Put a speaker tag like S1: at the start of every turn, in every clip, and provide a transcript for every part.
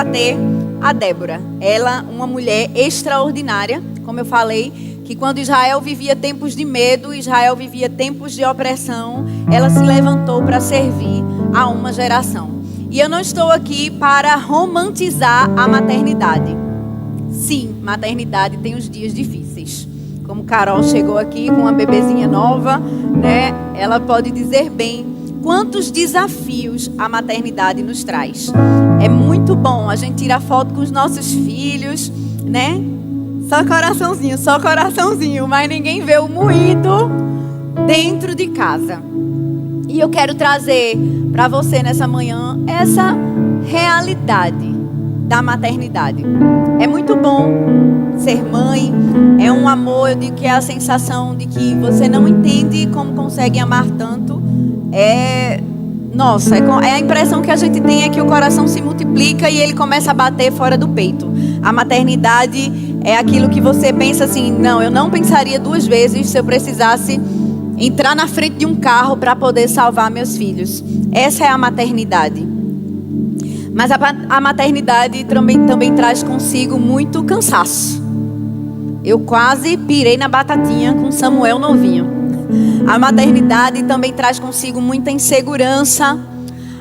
S1: debater a Débora. Ela, uma mulher extraordinária, como eu falei, que quando Israel vivia tempos de medo, Israel vivia tempos de opressão, ela se levantou para servir a uma geração. E eu não estou aqui para romantizar a maternidade. Sim, maternidade tem os dias difíceis. Como Carol chegou aqui com uma bebezinha nova, né? Ela pode dizer bem quantos desafios a maternidade nos traz. É muito bom a gente tirar foto com os nossos filhos, né? Só coraçãozinho, mas ninguém vê o moído dentro de casa. E eu quero trazer para você nessa manhã essa realidade da maternidade. É muito bom ser mãe, é um amor, eu digo que é a sensação de que você não entende como consegue amar tanto. Nossa, é a impressão que a gente tem é que o coração se multiplica e ele começa a bater fora do peito. A maternidade é aquilo que você pensa assim, não, eu não pensaria duas vezes se eu precisasse entrar na frente de um carro para poder salvar meus filhos. Essa é a maternidade. Mas a maternidade também traz consigo muito cansaço. Eu quase pirei na batatinha com Samuel novinho. A maternidade também traz consigo muita insegurança.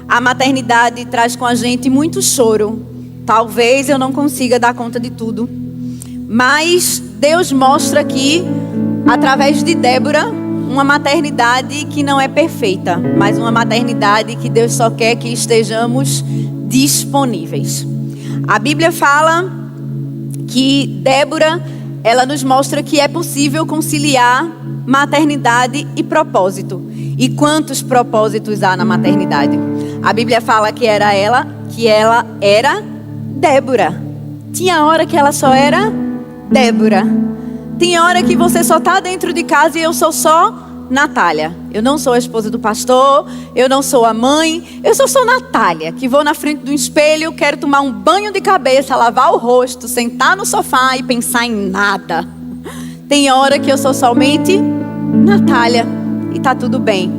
S1: A maternidade traz com a gente muito choro. Talvez eu não consiga dar conta de tudo. Mas Deus mostra aqui, através de Débora, uma maternidade que não é perfeita, mas uma maternidade que Deus só quer que estejamos disponíveis. A Bíblia fala que Débora, ela nos mostra que é possível conciliar maternidade e propósito. E quantos propósitos há na maternidade? A Bíblia fala que ela era Débora. Tinha hora que ela só era Débora. Tem hora que você só está dentro de casa e eu sou só Natália. Eu não sou a esposa do pastor, eu não sou a mãe, eu só sou Natália, que vou na frente do espelho, quero tomar um banho de cabeça, lavar o rosto, sentar no sofá e pensar em nada. Tem hora que eu sou somente Natália e tá tudo bem.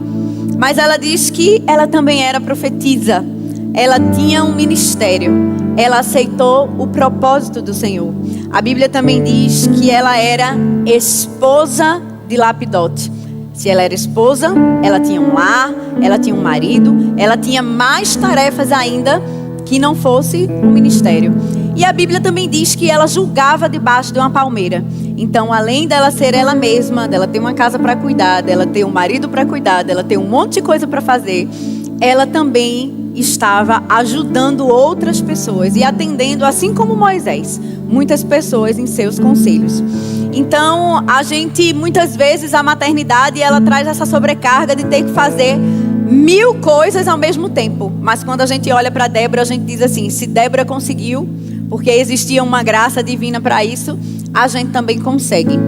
S1: Mas ela diz que ela também era profetisa. Ela tinha um ministério. Ela aceitou o propósito do Senhor. A Bíblia também diz que ela era esposa de Lapidote. Se ela era esposa, ela tinha um lar, ela tinha um marido, ela tinha mais tarefas ainda que não fosse o ministério. E a Bíblia também diz que ela julgava debaixo de uma palmeira. Então, além dela ser ela mesma, dela ter uma casa para cuidar, dela ter um marido para cuidar, dela ter um monte de coisa para fazer, ela também estava ajudando outras pessoas e atendendo, assim como Moisés, muitas pessoas em seus conselhos. Então, muitas vezes, a maternidade, ela traz essa sobrecarga de ter que fazer 1000 coisas ao mesmo tempo. Mas quando a gente olha para Débora, a gente diz assim, se Débora conseguiu, porque existia uma graça divina para isso, a gente também consegue.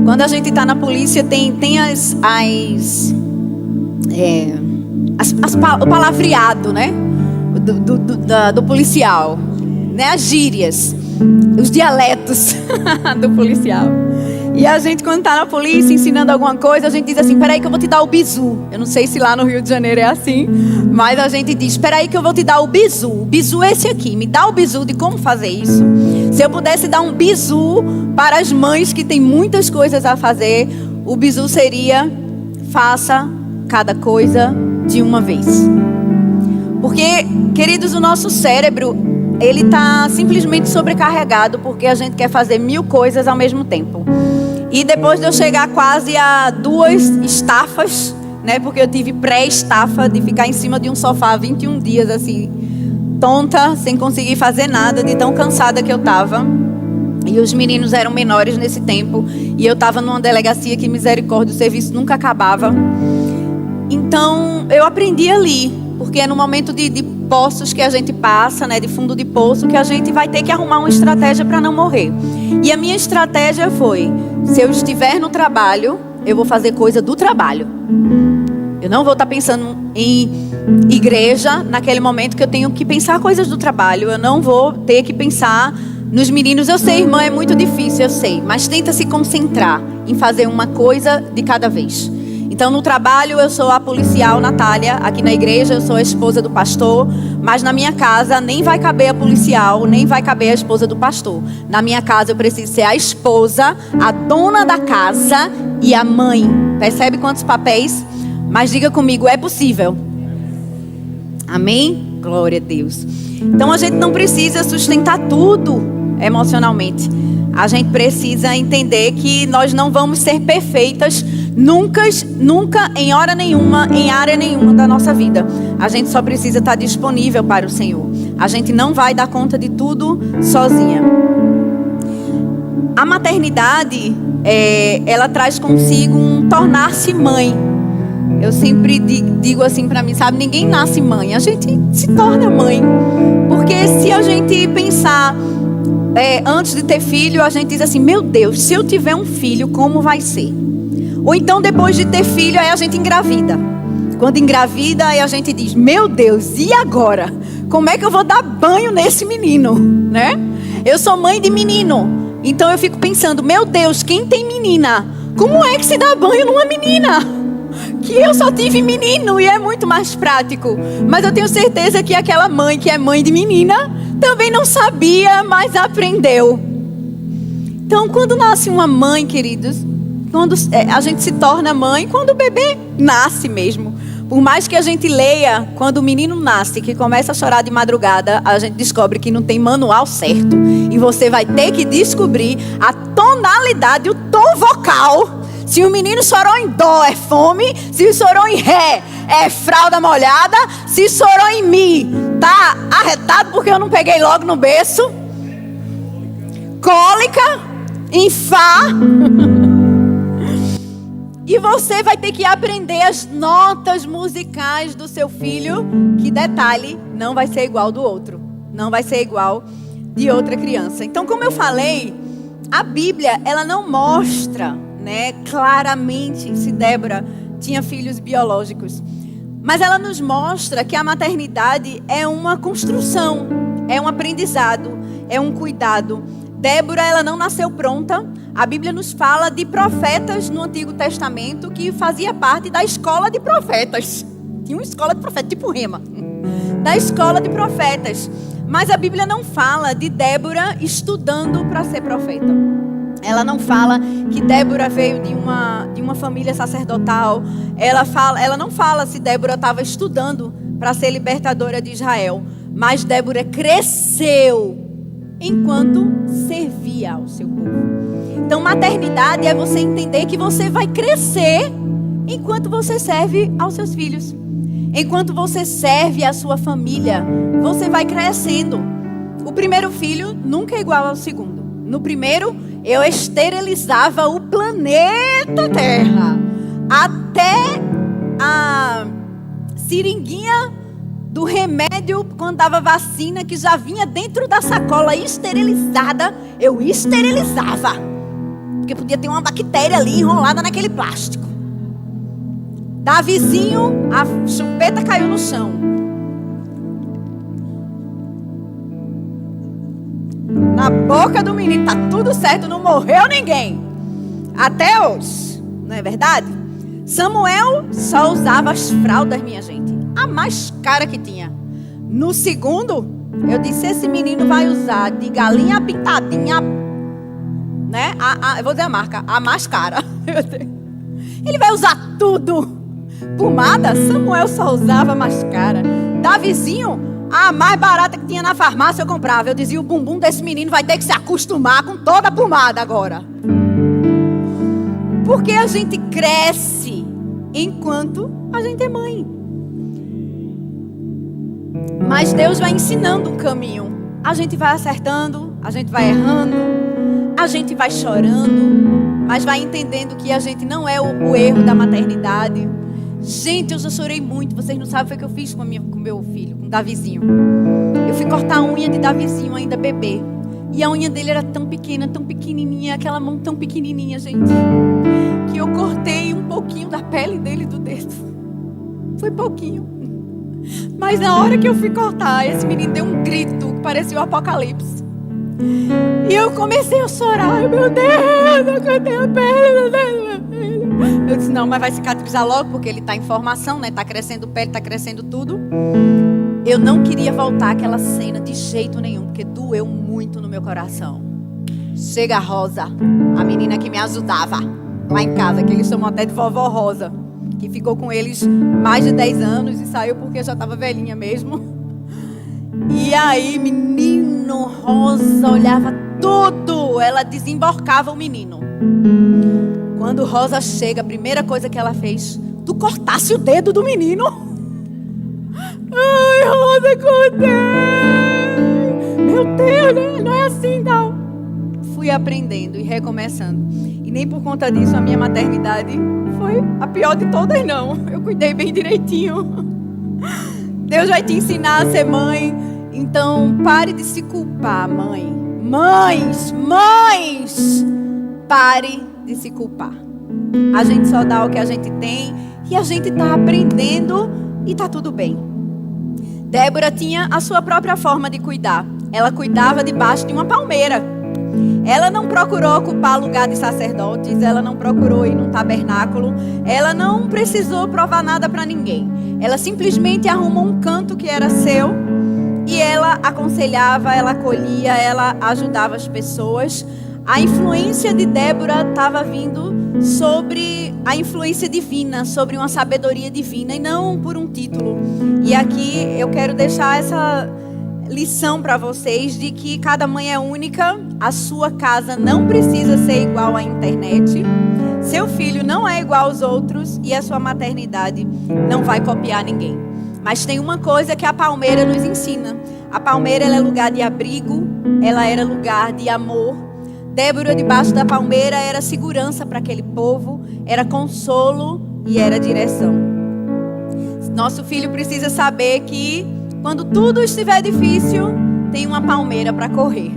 S1: Quando a gente está na polícia, tem o palavreado, né? Do policial, né? As gírias, os dialetos do policial. E a gente, quando está na polícia ensinando alguma coisa, a gente diz assim, peraí que eu vou te dar o bizu. Eu não sei se lá no Rio de Janeiro é assim, mas a gente diz, peraí que eu vou te dar o bizu. O bizu é esse aqui, me dá o bizu de como fazer isso. Se eu pudesse dar um bizu para as mães que têm muitas coisas a fazer, o bizu seria, faça cada coisa de uma vez. Porque, queridos, o nosso cérebro, ele está simplesmente sobrecarregado porque a gente quer fazer 1000 coisas ao mesmo tempo. E depois de eu chegar quase a 2 estafas, né? Porque eu tive pré-estafa de ficar em cima de um sofá 21 dias assim, tonta, sem conseguir fazer nada, de tão cansada que eu estava. E os meninos eram menores nesse tempo. E eu estava numa delegacia que, misericórdia, o serviço nunca acabava. Então, eu aprendi ali, porque é no momento de poços que a gente passa, né, de fundo de poço, que a gente vai ter que arrumar uma estratégia para não morrer. E a minha estratégia foi, se eu estiver no trabalho, eu vou fazer coisa do trabalho. Eu não vou estar pensando em igreja naquele momento que eu tenho que pensar coisas do trabalho. Eu não vou ter que pensar nos meninos. Eu sei, irmã, é muito difícil, eu sei. Mas tenta se concentrar em fazer uma coisa de cada vez. Então, no trabalho, eu sou a policial Natália. Aqui na igreja, eu sou a esposa do pastor. Mas na minha casa, nem vai caber a policial, nem vai caber a esposa do pastor. Na minha casa, eu preciso ser a esposa, a dona da casa e a mãe. Percebe quantos papéis? Mas diga comigo, é possível. Amém? Glória a Deus. Então, a gente não precisa sustentar tudo emocionalmente. A gente precisa entender que nós não vamos ser perfeitas nunca, em hora nenhuma, em área nenhuma da nossa vida. A gente só precisa estar disponível para o Senhor. A gente não vai dar conta de tudo sozinha. A maternidade, ela traz consigo um tornar-se mãe. Eu sempre digo assim para mim, sabe? Ninguém nasce mãe, a gente se torna mãe. Porque se a gente pensar... antes de ter filho, a gente diz assim, meu Deus, se eu tiver um filho, como vai ser? Ou então, depois de ter filho, aí a gente engravida. Quando engravida, aí a gente diz, meu Deus, e agora? Como é que eu vou dar banho nesse menino? Né? Eu sou mãe de menino, então eu fico pensando, meu Deus, quem tem menina? Como é que se dá banho numa menina? Que eu só tive menino e é muito mais prático. Mas eu tenho certeza que aquela mãe que é mãe de menina também não sabia, mas aprendeu. Então, quando nasce uma mãe, queridos, quando a gente se torna mãe, quando o bebê nasce mesmo. Por mais que a gente leia, quando o menino nasce, que começa a chorar de madrugada, a gente descobre que não tem manual certo. E você vai ter que descobrir a tonalidade, o tom vocal. Se o menino chorou em dó, é fome. Se chorou em ré, é fralda molhada. Se chorou em mi, tá arretado porque eu não peguei logo no berço. Cólica, em fá. E você vai ter que aprender as notas musicais do seu filho. Que detalhe, não vai ser igual do outro. Não vai ser igual de outra criança. Então, como eu falei, a Bíblia, ela não mostra, claramente se Débora tinha filhos biológicos. Mas ela nos mostra que a maternidade é uma construção, é um aprendizado, é um cuidado. Débora, ela não nasceu pronta. A Bíblia nos fala de profetas no Antigo Testamento que fazia parte da escola de profetas. Tinha uma escola de profetas, tipo Rema. Da escola de profetas. Mas a Bíblia não fala de Débora estudando para ser profeta. Ela não fala que Débora veio de uma família sacerdotal. Ela não fala se Débora estava estudando para ser libertadora de Israel. Mas Débora cresceu enquanto servia ao seu povo. Então, maternidade é você entender que você vai crescer enquanto você serve aos seus filhos. Enquanto você serve a sua família, você vai crescendo. O primeiro filho nunca é igual ao segundo. No primeiro, eu esterilizava o planeta Terra. Até a seringuinha do remédio, quando dava vacina, que já vinha dentro da sacola esterilizada, eu esterilizava. Porque podia ter uma bactéria ali enrolada naquele plástico. Davizinho, a chupeta caiu no chão. Na boca do menino, tá tudo certo, não morreu ninguém. Até hoje, não é verdade? Samuel só usava as fraldas, minha gente. A mais cara que tinha. No segundo, eu disse, esse menino vai usar de galinha pintadinha, eu vou dizer a marca, a mais cara. Ele vai usar tudo. Pomada, Samuel só usava a mais cara. Davizinho, a mais barata que tinha na farmácia eu comprava. Eu dizia, o bumbum desse menino vai ter que se acostumar com toda a pomada agora. Porque a gente cresce enquanto a gente é mãe. Mas Deus vai ensinando um caminho. A gente vai acertando, a gente vai errando, a gente vai chorando, mas vai entendendo que a gente não é o erro da maternidade. Gente, eu já chorei muito. Vocês não sabem o que eu fiz com meu filho, com o Davizinho. Eu fui cortar a unha de Davizinho, ainda bebê. E a unha dele era tão pequena, tão pequenininha, aquela mão tão pequenininha, gente, que eu cortei um pouquinho da pele dele do dedo. Foi pouquinho. Mas na hora que eu fui cortar, esse menino deu um grito que parecia o apocalipse. E eu comecei a chorar. Meu Deus, eu cortei a pele do dedo. Eu disse, não, mas vai cicatrizar logo, porque ele está em formação, né? Está crescendo pele, está crescendo tudo. Eu não queria voltar àquela cena de jeito nenhum, porque doeu muito no meu coração. Chega a Rosa, a menina que me ajudava lá em casa, que eles chamam até de vovó Rosa, que ficou com eles mais de 10 anos e saiu porque já estava velhinha mesmo. E aí, menino, Rosa olhava tudo, ela desemborcava o menino. Quando Rosa chega, a primeira coisa que ela fez, tu cortasse o dedo do menino. Ai, Rosa, cortei. Meu Deus, não é assim não. Fui aprendendo e recomeçando. E nem por conta disso a minha maternidade foi a pior de todas não. Eu cuidei bem direitinho. Deus vai te ensinar a ser mãe. Então pare de se culpar, mãe. Mães, pare de se culpar. A gente só dá o que a gente tem e a gente está aprendendo e está tudo bem. Débora tinha a sua própria forma de cuidar. Ela cuidava debaixo de uma palmeira. Ela não procurou ocupar lugar de sacerdotes, ela não procurou ir num tabernáculo, ela não precisou provar nada para ninguém. Ela simplesmente arrumou um canto que era seu e ela aconselhava, ela acolhia, ela ajudava as pessoas. A influência de Débora estava vindo sobre a influência divina, sobre uma sabedoria divina e não por um título. E aqui eu quero deixar essa lição para vocês de que cada mãe é única, a sua casa não precisa ser igual à internet, seu filho não é igual aos outros e a sua maternidade não vai copiar ninguém. Mas tem uma coisa que a palmeira nos ensina. A palmeira ela é lugar de abrigo, ela era lugar de amor. Débora debaixo da palmeira era segurança para aquele povo, era consolo e era direção. Nosso filho precisa saber que quando tudo estiver difícil, tem uma palmeira para correr.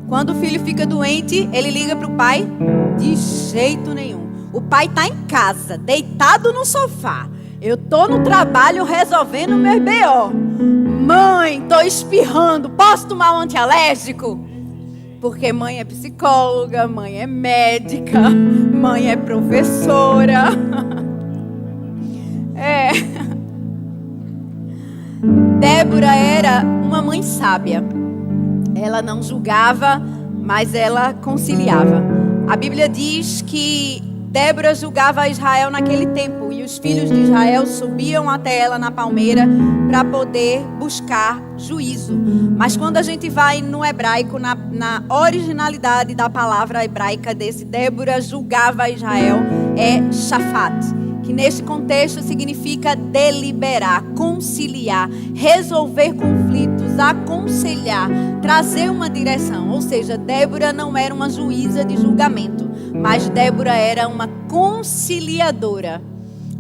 S1: Quando o filho fica doente, ele liga para o pai? De jeito nenhum. O pai está em casa, deitado no sofá. Eu estou no trabalho resolvendo meus B.O. Mãe, estou espirrando, posso tomar um antialérgico? Porque mãe é psicóloga, mãe é médica, mãe é professora. Débora era uma mãe sábia. Ela não julgava, mas ela conciliava. A Bíblia diz que Débora julgava Israel naquele tempo e os filhos de Israel subiam até ela na palmeira para poder buscar juízo. Mas quando a gente vai no hebraico, na originalidade da palavra hebraica desse Débora julgava Israel, é shafat, que neste contexto significa deliberar, conciliar, resolver conflitos, aconselhar, trazer uma direção. Ou seja, Débora não era uma juíza de julgamento, mas Débora era uma conciliadora.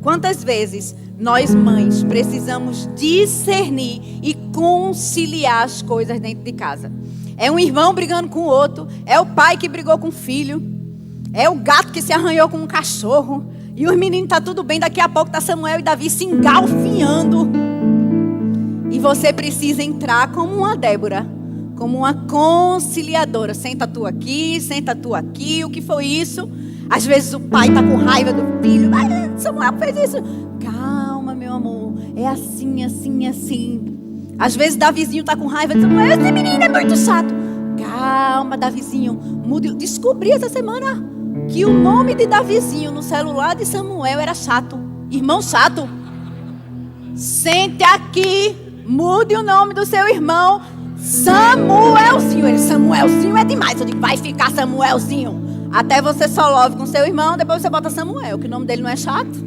S1: Quantas vezes nós mães precisamos discernir e conciliar as coisas dentro de casa? É um irmão brigando com o outro, é o pai que brigou com o filho, é o gato que se arranhou com um cachorro. E os meninos tá tudo bem, daqui a pouco tá Samuel e Davi se engalfinhando. E você precisa entrar como uma Débora, como uma conciliadora. Senta tu aqui, o que foi isso? Às vezes o pai tá com raiva do filho. Ai, Samuel fez isso. Calma, meu amor, é assim, assim, assim. Às vezes Davizinho tá com raiva, Samuel, esse menino é muito chato. Calma, Davizinho, mude. Descobri essa semana que o nome de Davizinho no celular de Samuel era chato. Irmão chato. Sente aqui, mude o nome do seu irmão. Samuelzinho. Samuelzinho é demais. Eu digo, vai ficar Samuelzinho. Até você só love com seu irmão, depois você bota Samuel, que o nome dele não é chato.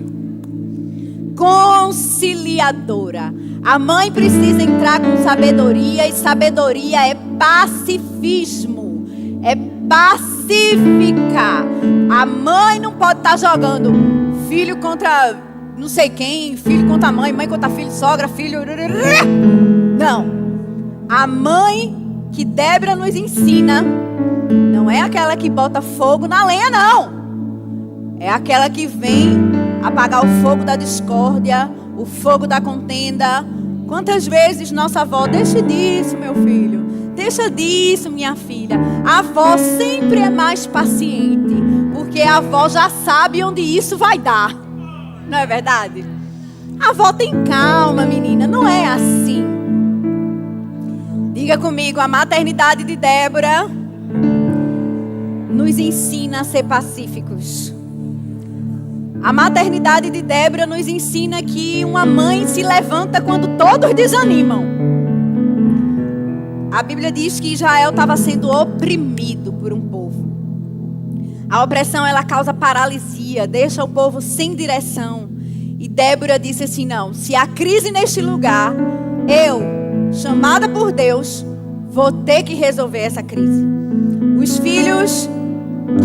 S1: Conciliadora. A mãe precisa entrar com sabedoria, e sabedoria é pacifismo. É pacífica. A mãe não pode estar jogando filho contra não sei quem, filho contra mãe, mãe contra filho, sogra, filho. Não. A mãe que Débora nos ensina não é aquela que bota fogo na lenha, não. É aquela que vem apagar o fogo da discórdia, o fogo da contenda. Quantas vezes nossa avó, deixa disso, meu filho. Deixa disso, minha filha. A avó sempre é mais paciente, porque porque a avó já sabe onde isso vai dar. Não é verdade? A avó tem calma, menina. Não é assim. Diga comigo, a maternidade de Débora nos ensina a ser pacíficos. A maternidade de Débora nos ensina que uma mãe se levanta quando todos desanimam. A Bíblia diz que Israel estava sendo oprimido por um povo. A opressão, ela causa paralisia, deixa o povo sem direção. E Débora disse assim, não, se há crise neste lugar, eu, chamada por Deus, vou ter que resolver essa crise. Os filhos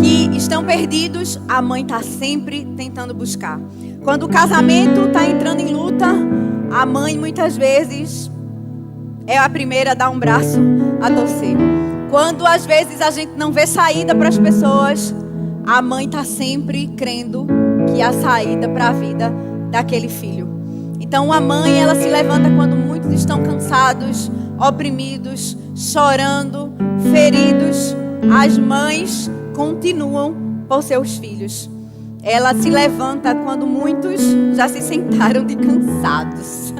S1: que estão perdidos, a mãe está sempre tentando buscar. Quando o casamento está entrando em luta, a mãe muitas vezes é a primeira a dar um braço a torcer. Quando às vezes a gente não vê saída para as pessoas, a mãe está sempre crendo que há saída para a vida daquele filho. Então a mãe, ela se levanta quando muitos estão cansados, oprimidos, chorando, feridos. As mães continuam por seus filhos. Ela se levanta quando muitos já se sentaram de cansados.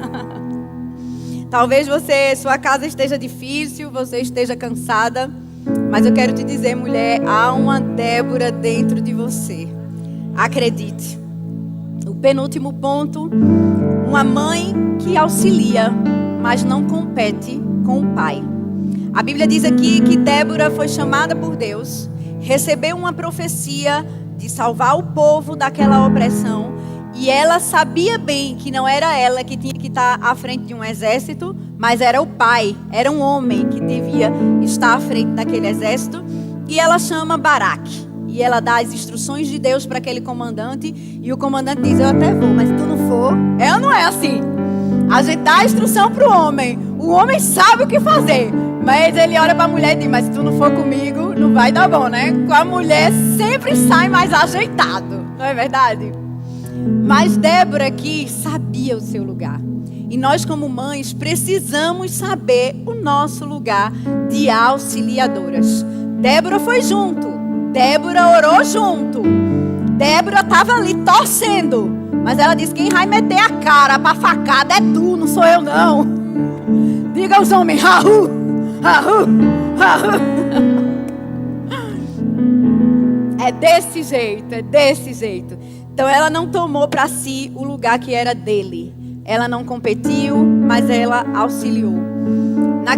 S1: Talvez sua casa esteja difícil, você esteja cansada, mas eu quero te dizer, mulher, há uma Débora dentro de você. Acredite. O penúltimo ponto, uma mãe que auxilia, mas não compete com o pai. A Bíblia diz aqui que Débora foi chamada por Deus, recebeu uma profecia de salvar o povo daquela opressão, e ela sabia bem que não era ela que tinha que estar à frente de um exército, mas era o pai, era um homem que devia estar à frente daquele exército. E ela chama Baraque, e ela dá as instruções de Deus para aquele comandante, e o comandante diz, eu até vou, mas se tu não for, ela não é assim. A gente dá a instrução para o homem sabe o que fazer, mas ele olha para a mulher e diz, mas se tu não for comigo, não vai dar bom, né? Com a mulher sempre sai mais ajeitado, não é verdade? Mas Débora aqui sabia o seu lugar. E nós como mães precisamos saber o nosso lugar de auxiliadoras. Débora foi junto. Débora orou junto. Débora estava ali torcendo. Mas ela disse, quem vai meter a cara para facada é tu, não sou eu não. Diga aos homens, rahu, rahu, rahu. É desse jeito. Então ela não tomou para si o lugar que era dele. Ela não competiu, mas ela auxiliou. Na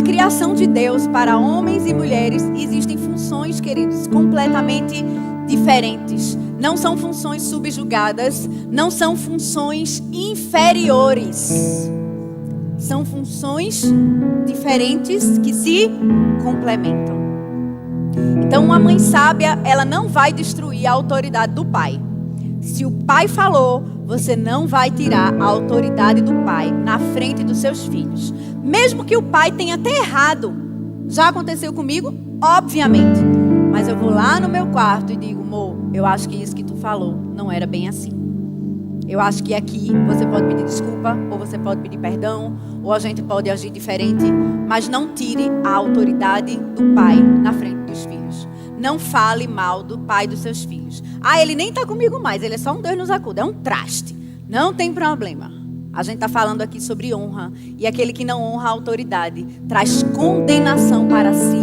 S1: criação de Deus para homens e mulheres existem funções, queridos, completamente diferentes. Não são funções subjugadas, não são funções inferiores. São funções diferentes que se complementam. Então, uma mãe sábia, ela não vai destruir a autoridade do pai. Se o pai falou, você não vai tirar a autoridade do pai na frente dos seus filhos. Mesmo que o pai tenha até errado. Já aconteceu comigo? Obviamente. Mas eu vou lá no meu quarto e digo, amor, eu acho que isso que tu falou não era bem assim. Eu acho que aqui você pode pedir desculpa, ou você pode pedir perdão, ou a gente pode agir diferente, mas não tire a autoridade do pai na frente dos filhos. Não fale mal do pai dos seus filhos. Ah, ele nem está comigo mais, ele é só um Deus nos acuda, é um traste. Não tem problema. A gente está falando aqui sobre honra, e aquele que não honra a autoridade traz condenação para si.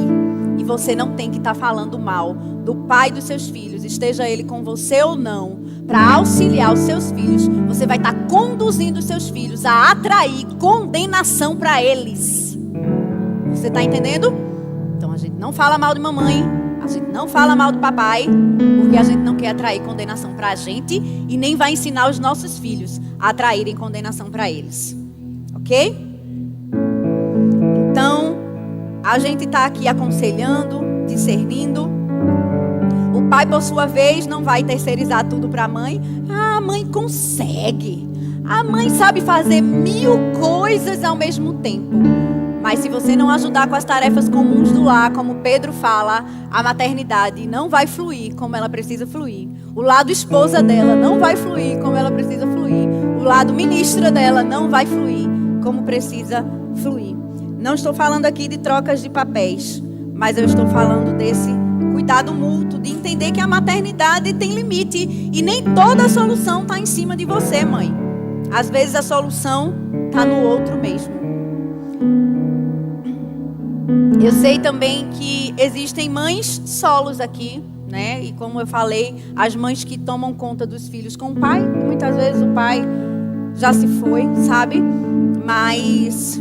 S1: E você não tem que estar falando mal do pai dos seus filhos, esteja ele com você ou não, para auxiliar os seus filhos. Você vai estar conduzindo os seus filhos a atrair condenação para eles. Você está entendendo? Então a gente não fala mal de mamãe, a gente não fala mal do papai, porque a gente não quer atrair condenação para a gente e nem vai ensinar os nossos filhos a atraírem condenação para eles. Ok? Então, a gente está aqui aconselhando, discernindo. O pai, por sua vez, não vai terceirizar tudo para a mãe. Ah, a mãe consegue. A mãe sabe fazer 1000 coisas ao mesmo tempo. Mas se você não ajudar com as tarefas comuns do lar, como Pedro fala, a maternidade não vai fluir como ela precisa fluir. O lado esposa dela não vai fluir como ela precisa fluir. O lado ministra dela não vai fluir como precisa fluir. Não estou falando aqui de trocas de papéis, mas eu estou falando desse cuidado mútuo, de entender que a maternidade tem limite e nem toda a solução está em cima de você, mãe. Às vezes a solução está no outro mesmo. Eu sei também que existem mães solos aqui, né? E como eu falei, as mães que tomam conta dos filhos com o pai, e muitas vezes o pai já se foi, sabe? Mas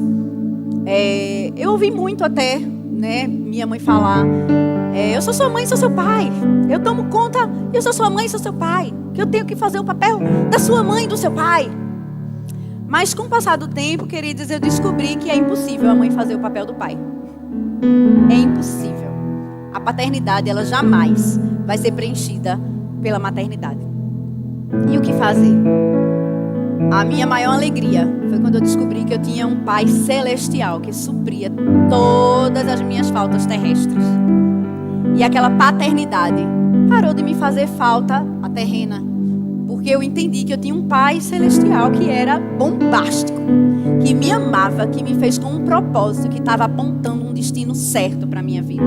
S1: eu ouvi muito até, né, minha mãe falar: eu sou sua mãe, sou seu pai. Eu tomo conta, eu sou sua mãe, sou seu pai. Que eu tenho que fazer o papel da sua mãe e do seu pai. Mas com o passar do tempo, queridos, eu descobri que é impossível a mãe fazer o papel do pai. É impossível. A paternidade, ela jamais vai ser preenchida pela maternidade. E o que fazer? A minha maior alegria foi quando eu descobri que eu tinha um pai celestial que supria todas as minhas faltas terrestres. E aquela paternidade parou de me fazer falta a terrena. Porque eu entendi que eu tinha um pai celestial que era bombástico, que me amava, que me fez com um propósito, que estava apontando um destino certo para a minha vida.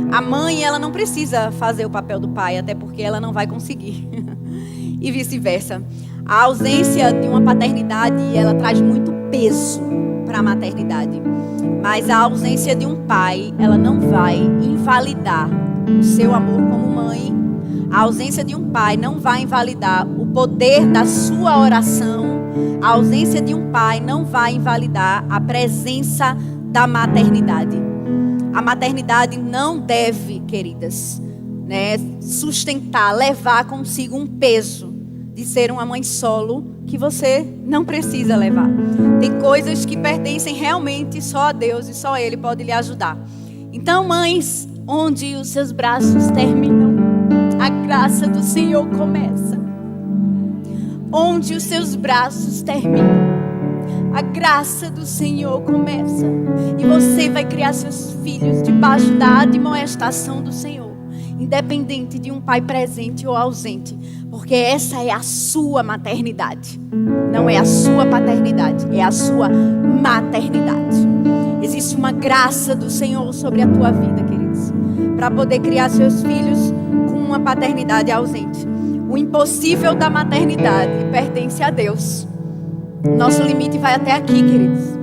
S1: A mãe, ela não precisa fazer o papel do pai, até porque ela não vai conseguir. E vice-versa. A ausência de uma paternidade, ela traz muito peso para a maternidade. Mas a ausência de um pai, ela não vai invalidar o seu amor como mãe. A ausência de um pai não vai invalidar o poder da sua oração. A ausência de um pai não vai invalidar a presença da maternidade. A maternidade não deve, queridas, né, sustentar, levar consigo um peso de ser uma mãe solo que você não precisa levar. Tem coisas que pertencem realmente só a Deus e só Ele pode lhe ajudar. Então, mães, onde os seus braços terminam, a graça do Senhor começa. Onde os seus braços terminam, a graça do Senhor começa. E você vai criar seus filhos debaixo da admoestação do Senhor, independente de um pai presente ou ausente. Porque essa é a sua maternidade. Não é a sua paternidade, é a sua maternidade. Existe uma graça do Senhor sobre a tua vida, queridos, para poder criar seus filhos com uma paternidade ausente. O impossível da maternidade pertence a Deus. Nosso limite vai até aqui, queridos.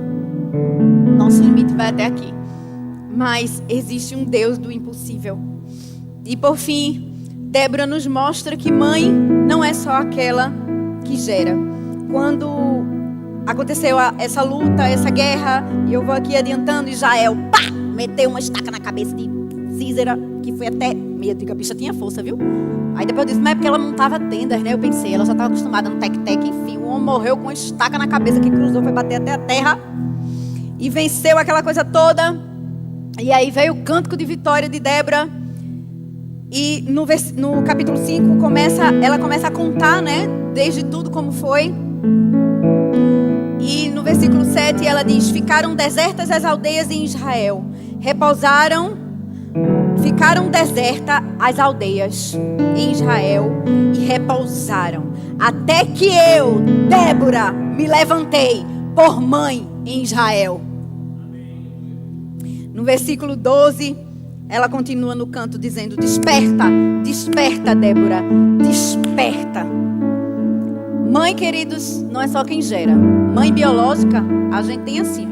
S1: Nosso limite vai até aqui. Mas existe um Deus do impossível. E por fim, Débora nos mostra que mãe não é só aquela que gera. Quando aconteceu essa luta, essa guerra, e eu vou aqui adiantando, Israel, pá, meteu uma estaca na cabeça de Císera, que foi até... Meu Deus, a bicha tinha força, viu? Aí depois eu disse, mas é porque ela montava tendas, né? Eu pensei, ela já estava acostumada no tec-tec, enfim, o homem morreu com uma estaca na cabeça que cruzou, foi bater até a terra e venceu aquela coisa toda. E aí veio o cântico de vitória de Débora. E no capítulo 5 ela começa a contar, né, desde tudo como foi. E no versículo 7 ela diz: ficaram desertas as aldeias em Israel, ficaram desertas as aldeias em Israel e repousaram, até que eu, Débora, me levantei por mãe em Israel. No versículo 12 ela continua no canto dizendo: desperta, desperta, Débora, desperta. Mãe, queridos, não é só quem gera. Mãe biológica, a gente tem assim.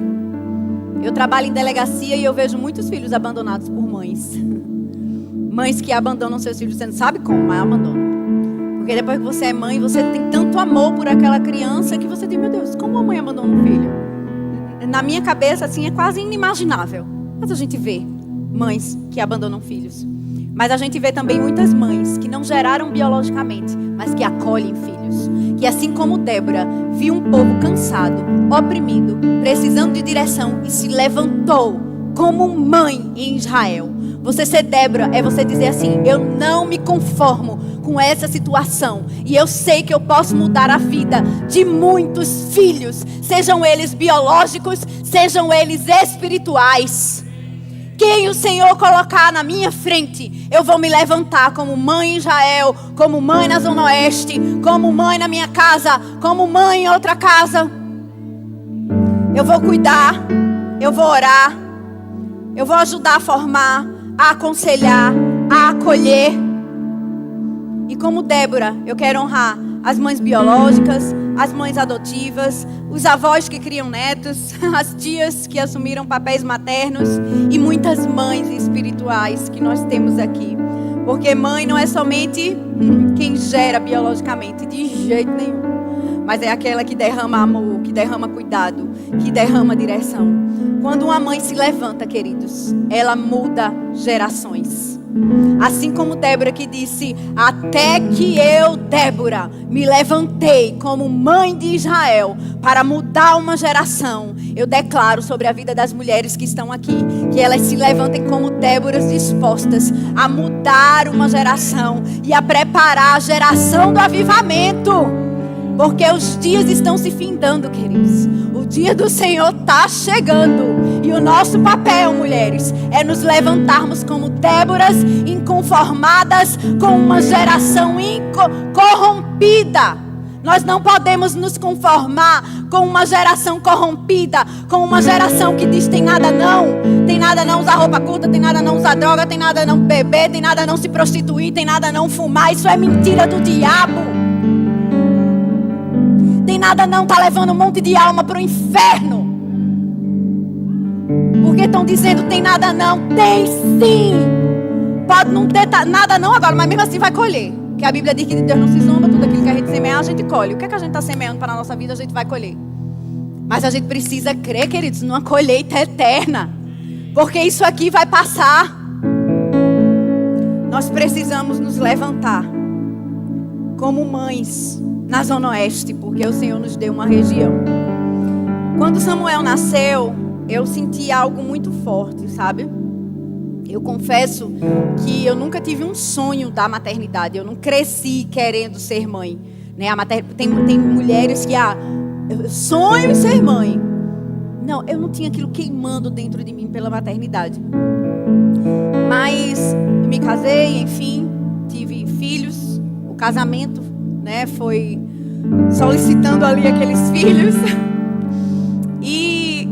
S1: Eu trabalho em delegacia e eu vejo muitos filhos abandonados por mães. Mães que abandonam seus filhos, você não sabe como, mas abandonam. Porque depois que você é mãe, você tem tanto amor por aquela criança que você diz, meu Deus, como a mãe abandona um filho? Na minha cabeça, assim, é quase inimaginável. Mas a gente vê mães que abandonam filhos. Mas a gente vê também muitas mães que não geraram biologicamente, mas que acolhem filhos. Que assim como Débora, viu um povo cansado, oprimido, precisando de direção e se levantou como mãe em Israel. Você ser Débora é você dizer assim: eu não me conformo com essa situação. E eu sei que eu posso mudar a vida de muitos filhos. Sejam eles biológicos, sejam eles espirituais. Quem o Senhor colocar na minha frente, eu vou me levantar como mãe em Israel, como mãe na Zona Oeste, como mãe na minha casa, como mãe em outra casa. Eu vou cuidar, eu vou orar, eu vou ajudar a formar, a aconselhar, a acolher. E como Débora, eu quero honrar as mães biológicas, as mães adotivas, os avós que criam netos, as tias que assumiram papéis maternos e muitas mães espirituais que nós temos aqui. Porque mãe não é somente quem gera biologicamente, de jeito nenhum. Mas é aquela que derrama amor, que derrama cuidado, que derrama direção. Quando uma mãe se levanta, queridos, ela muda gerações. Assim como Débora que disse, até que eu, Débora, me levantei como mãe de Israel para mudar uma geração. Eu declaro sobre a vida das mulheres que estão aqui, que elas se levantem como Déboras dispostas a mudar uma geração e a preparar a geração do avivamento. Porque os dias estão se findando, queridos. O dia do Senhor está chegando. E o nosso papel, mulheres, é nos levantarmos como Déboras inconformadas com uma geração corrompida. Nós não podemos nos conformar com uma geração corrompida, com uma geração que diz tem nada não usar roupa curta, tem nada não usar droga, tem nada não beber, tem nada não se prostituir, tem nada não fumar. Isso é mentira do diabo. Tem nada não, tá levando um monte de alma para o inferno. Porque estão dizendo tem nada não, tem sim. Pode não ter nada não agora, mas mesmo assim vai colher. Porque a Bíblia diz que de Deus não se zomba, tudo aquilo que a gente semear, a gente colhe. O que é que a gente está semeando para a nossa vida, a gente vai colher. Mas a gente precisa crer, queridos, numa colheita eterna. Porque isso aqui vai passar. Nós precisamos nos levantar como mães na Zona Oeste, porque o Senhor nos deu uma região. Quando Samuel nasceu, eu senti algo muito forte, sabe? Eu confesso que eu nunca tive um sonho da maternidade. Eu não cresci querendo ser mãe, né? Tem mulheres que eu sonho em ser mãe. Não, eu não tinha aquilo queimando dentro de mim pela maternidade. Mas me casei, enfim, tive filhos. O casamento, né, foi solicitando ali aqueles filhos. E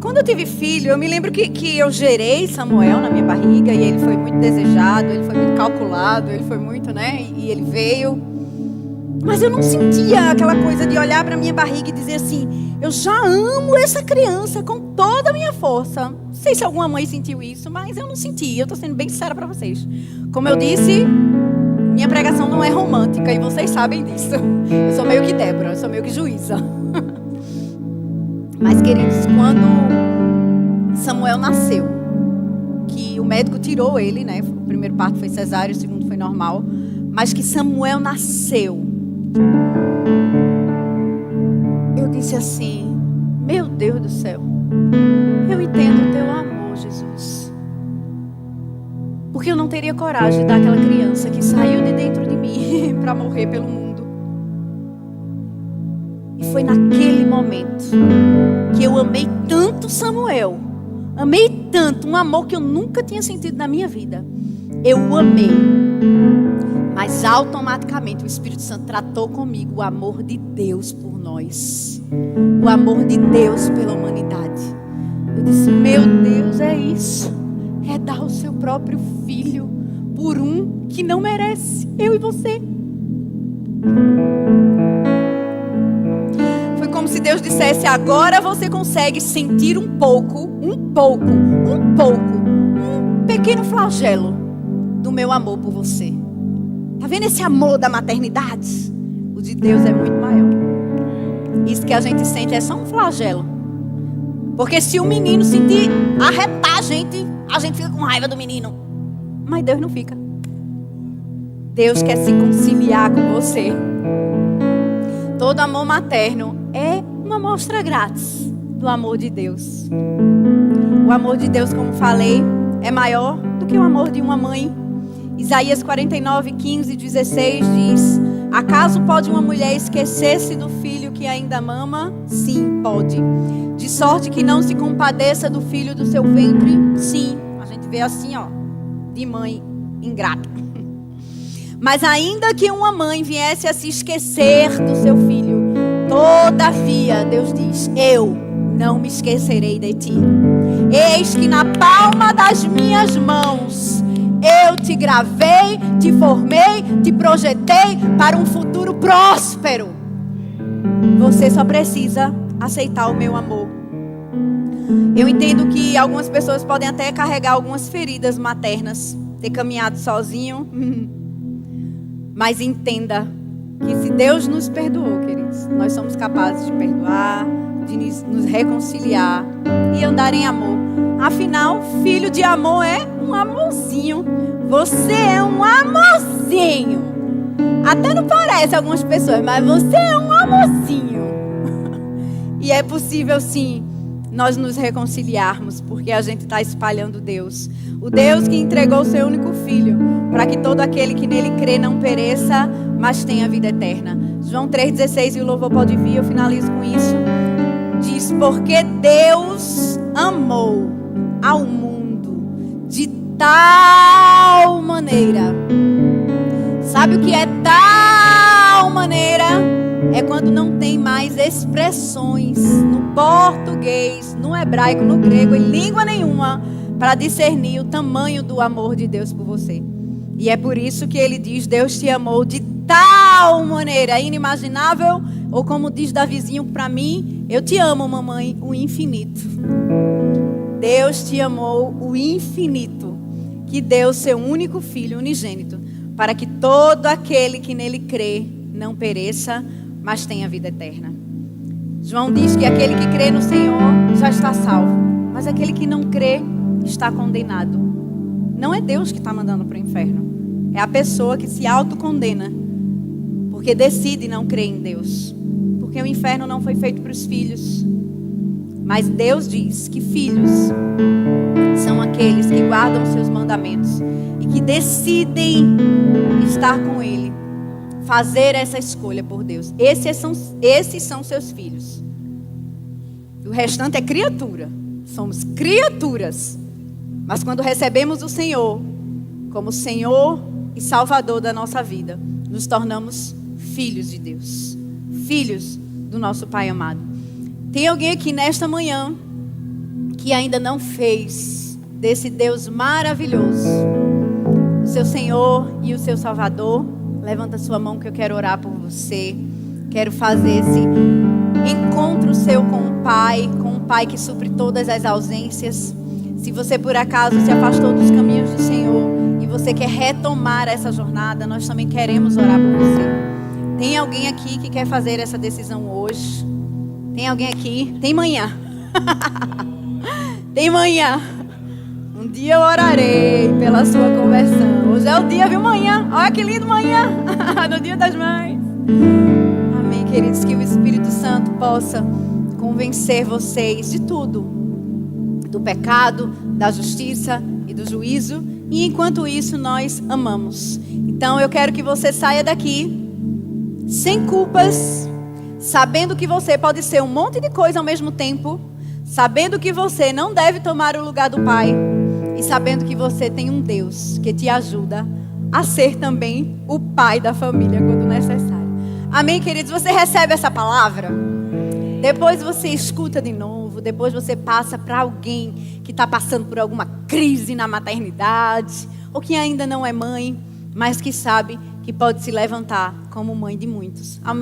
S1: quando eu tive filho, eu me lembro que eu gerei Samuel na minha barriga. E ele foi muito desejado, ele foi muito calculado, ele foi muito, né, e ele veio. Mas eu não sentia aquela coisa de olhar para minha barriga e dizer assim, eu já amo essa criança com toda a minha força. Não sei se alguma mãe sentiu isso, mas eu não senti. Eu estou sendo bem sincera para vocês. Como eu disse, minha pregação não é romântica e vocês sabem disso. Eu sou meio que Débora, eu sou meio que juíza. Mas, queridos, quando Samuel nasceu, que o médico tirou ele, né? O primeiro parto foi cesárea, o segundo foi normal. Mas que Samuel nasceu, eu disse assim, meu Deus do céu, eu entendo o teu amor, Jesus. Porque eu não teria coragem de dar aquela criança que saiu de dentro de mim para morrer pelo mundo. E foi naquele momento que eu amei tanto Samuel, amei tanto, um amor que eu nunca tinha sentido na minha vida. Eu o amei. Mas automaticamente o Espírito Santo tratou comigo o amor de Deus por nós. O amor de Deus pela humanidade. Eu disse, meu Deus, é isso. É dar o seu próprio filho por um que não merece. Eu e você. Foi como se Deus dissesse, agora você consegue sentir um pequeno flagelo do meu amor por você. Tá vendo esse amor da maternidade? O de Deus é muito maior. Isso que a gente sente é só um flagelo. Porque se o menino sentir arretar a gente fica com raiva do menino. Mas Deus não fica. Deus quer se conciliar com você. Todo amor materno é uma amostra grátis do amor de Deus. O amor de Deus, como falei, é maior do que o amor de uma mãe. Isaías 49, 15 e 16 diz, acaso pode uma mulher esquecer-se do filho que ainda mama? Sim, pode. De sorte que não se compadeça do filho do seu ventre? Sim. A gente vê assim, ó, de mãe ingrata. Mas ainda que uma mãe viesse a se esquecer do seu filho, todavia, Deus diz, eu não me esquecerei de ti. Eis que na palma das minhas mãos Eu te gravei, te formei, te projetei para um futuro próspero. Você só precisa aceitar o meu amor. Eu entendo que algumas pessoas podem até carregar algumas feridas maternas, ter caminhado sozinho. Mas entenda que se Deus nos perdoou, queridos, nós somos capazes de perdoar, de nos reconciliar e andar em amor. Afinal, filho de amor é um amorzinho. Você é um amorzinho. Até não parece algumas pessoas, mas você é um amorzinho. E é possível sim nós nos reconciliarmos, porque a gente está espalhando Deus. O Deus que entregou o seu único filho, para que todo aquele que nele crê não pereça, mas tenha vida eterna. João 3,16, e o louvor pode vir, eu finalizo com isso. Diz, porque Deus amou ao mundo de tal maneira. Sabe o que é tal maneira? É quando não tem mais expressões no português, no hebraico, no grego, em língua nenhuma, para discernir o tamanho do amor de Deus por você. E é por isso que ele diz, Deus te amou de tal maneira, inimaginável, ou como diz Davizinho para mim, eu te amo, mamãe, o infinito. Deus te amou o infinito, que deu seu único filho unigênito, para que todo aquele que nele crê não pereça, mas tenha vida eterna. João diz que aquele que crê no Senhor já está salvo, mas aquele que não crê está condenado. Não é Deus que está mandando para o inferno, é a pessoa que se autocondena, porque decide não crer em Deus, porque o inferno não foi feito para os filhos. Mas Deus diz que filhos são aqueles que guardam os seus mandamentos e que decidem estar com Ele, fazer essa escolha por Deus. Esses são seus filhos. O restante é criatura. Somos criaturas. Mas quando recebemos o Senhor como Senhor e Salvador da nossa vida, nos tornamos filhos de Deus, filhos do nosso Pai amado. Tem alguém aqui nesta manhã que ainda não fez desse Deus maravilhoso o seu Senhor e o seu Salvador? Levanta sua mão que eu quero orar por você. Quero fazer esse encontro seu com o Pai que supre todas as ausências. Se você por acaso se afastou dos caminhos do Senhor e você quer retomar essa jornada, nós também queremos orar por você. Tem alguém aqui que quer fazer essa decisão hoje? Tem alguém aqui? Tem manhã. Tem manhã. Um dia eu orarei pela sua conversão. Hoje é o dia, viu, manhã? Olha que lindo manhã. No dia das mães. Amém, queridos. Que o Espírito Santo possa convencer vocês de tudo. Do pecado, da justiça e do juízo. E enquanto isso, nós amamos. Então eu quero que você saia daqui sem culpas, sabendo que você pode ser um monte de coisa ao mesmo tempo, sabendo que você não deve tomar o lugar do Pai e sabendo que você tem um Deus que te ajuda a ser também o pai da família quando necessário. Amém, queridos? Você recebe essa palavra? Depois você escuta de novo, depois você passa para alguém que está passando por alguma crise na maternidade ou que ainda não é mãe, mas que sabe que pode se levantar como mãe de muitos. Amém?